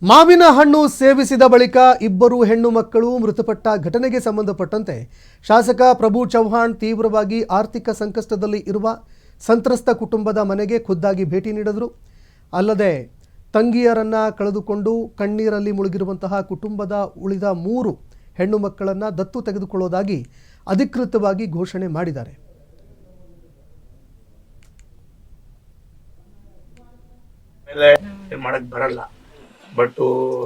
ಮಾವಿನ ಹಣ್ಣು ಸೇವಿಸಿದ ಬಳಿಕ ಇಬ್ಬರು ಹೆಣ್ಣು ಮಕ್ಕಳು ಮೃತಪಟ್ಟ ಘಟನೆಗೆ ಸಂಬಂಧಪಟ್ಟಂತೆ ಶಾಸಕ ಪ್ರಭು ಚೌಹಾಣ್ ತೀವ್ರವಾಗಿ ಆರ್ಥಿಕ ಸಂಕಷ್ಟದಲ್ಲಿ ಇರುವ ಸಂತ್ರಸ್ತ ಕುಟುಂಬದ ಮನೆಗೆ ಖುದ್ದಾಗಿ ಭೇಟಿ ನೀಡಿದರು. ಅಲ್ಲದೆ ತಂಗಿಯರನ್ನ ಕಳೆದುಕೊಂಡು ಕಣ್ಣೀರಲ್ಲಿ ಮುಳುಗಿರುವಂತಹ ಕುಟುಂಬದ ಉಳಿದ 3 ಹೆಣ್ಣು ಮಕ್ಕಳನ್ನ ದತ್ತು ತೆಗೆದುಕೊಳ್ಳುವುದಾಗಿ ಅಧಿಕೃತವಾಗಿ ಘೋಷಣೆ ಮಾಡಿದ್ದಾರೆ. ಬರಲ್ಲ ಬಟ್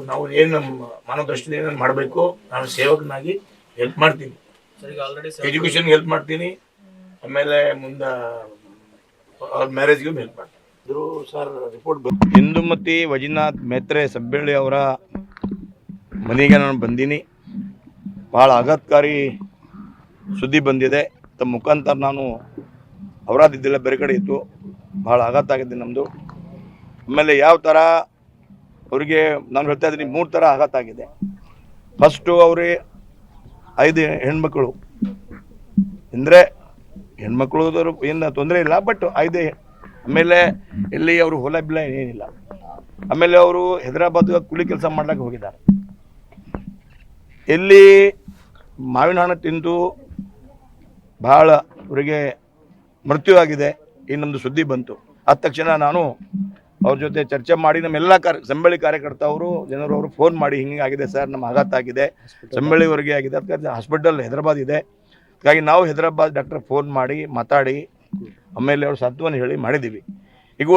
ನಾವು ಏನು ನಮ್ಮ ಮನೋದೃಷ್ಟಿಯಿಂದ ಏನೇನು ಮಾಡಬೇಕು ನಾನು ಸೇವಕನಾಗಿ ಹೆಲ್ಪ್ ಮಾಡ್ತೀನಿ. ಎಜುಕೇಷನ್ಗೆ ಹೆಲ್ಪ್ ಮಾಡ್ತೀನಿ, ಆಮೇಲೆ ಮುಂದೆ ಮ್ಯಾರೇಜ್ಗೂ ಹೆಲ್ಪ್ ಮಾಡ್ತೀನಿ. ಸರ್ ರಿಪೋರ್ಟ್ ಇಂದುಮತಿ ವಜಿನಾಥ್ ಮೇತ್ರೆ ಸಬ್ಬಳ್ಳಿ ಅವರ ಮನೆಗೆ ನಾನು ಬಂದೀನಿ. ಭಾಳ ಆಘಾತಕಾರಿ ಸುದ್ದಿ ಬಂದಿದೆ. ತಮ್ಮ ಮುಖಾಂತರ ನಾನು ಅವರಾದಿದ್ದಿಲ್ಲ, ಬೇರೆ ಕಡೆ ಇತ್ತು. ಭಾಳ ಆಘಾತ ಆಗಿದೆ ನಮ್ಮದು. ಆಮೇಲೆ ಯಾವ ಥರ ಅವರಿಗೆ ನಾನು ಹೇಳ್ತಾ ಇದ್ದೀನಿ, 3 ಥರ ಆಘಾತ ಆಗಿದೆ. ಫಸ್ಟು ಅವ್ರಿಗೆ 5 ಹೆಣ್ಮಕ್ಳು ಅಂದರೆ ಹೆಣ್ಮಕ್ಳು ಏನು ತೊಂದರೆ ಇಲ್ಲ, ಬಟ್ 5. ಆಮೇಲೆ ಎಲ್ಲಿ ಅವರು ಹೊಲ ಬಿಲ್ಲ ಏನಿಲ್ಲ. ಆಮೇಲೆ ಅವರು ಹೈದರಾಬಾದ್ಗೆ ಕೂಲಿ ಕೆಲಸ ಮಾಡ್ಲಿಕ್ಕೆ ಹೋಗಿದ್ದಾರೆ. ಎಲ್ಲಿ ಮಾವಿನ ಹಣ್ಣು ತಿಂದು ಭಾಳ ಅವರಿಗೆ ಮೃತ್ಯು ಆಗಿದೆ. ಈ ನಮ್ಮದು ಸುದ್ದಿ ಬಂತು. ಆದ ತಕ್ಷಣ ನಾನು ಅವ್ರ ಜೊತೆ ಚರ್ಚೆ ಮಾಡಿ ನಮ್ಮೆಲ್ಲ ಸಂಬಳಿ ಕಾರ್ಯಕರ್ತವರು ಜನರು ಅವರು ಫೋನ್ ಮಾಡಿ ಹಿಂಗೆ ಆಗಿದೆ ಸರ್, ನಮ್ಮ ಆಘಾತ ಆಗಿದೆ, ಸಂಬಳಿವರೆಗೆ ಆಗಿದೆ, ಅದಕ್ಕೆ ಹಾಸ್ಪಿಟಲ್ ಹೈದರಾಬಾದ್ ಇದೆ. ಹಾಗಾಗಿ ನಾವು ಹೈದರಾಬಾದ್ ಡಾಕ್ಟರ್ ಫೋನ್ ಮಾಡಿ ಮಾತಾಡಿ ಆಮೇಲೆ ಅವ್ರು ಸಾಂತ್ವನ ಹೇಳಿ ಮಾಡಿದ್ದೀವಿ. ಈಗ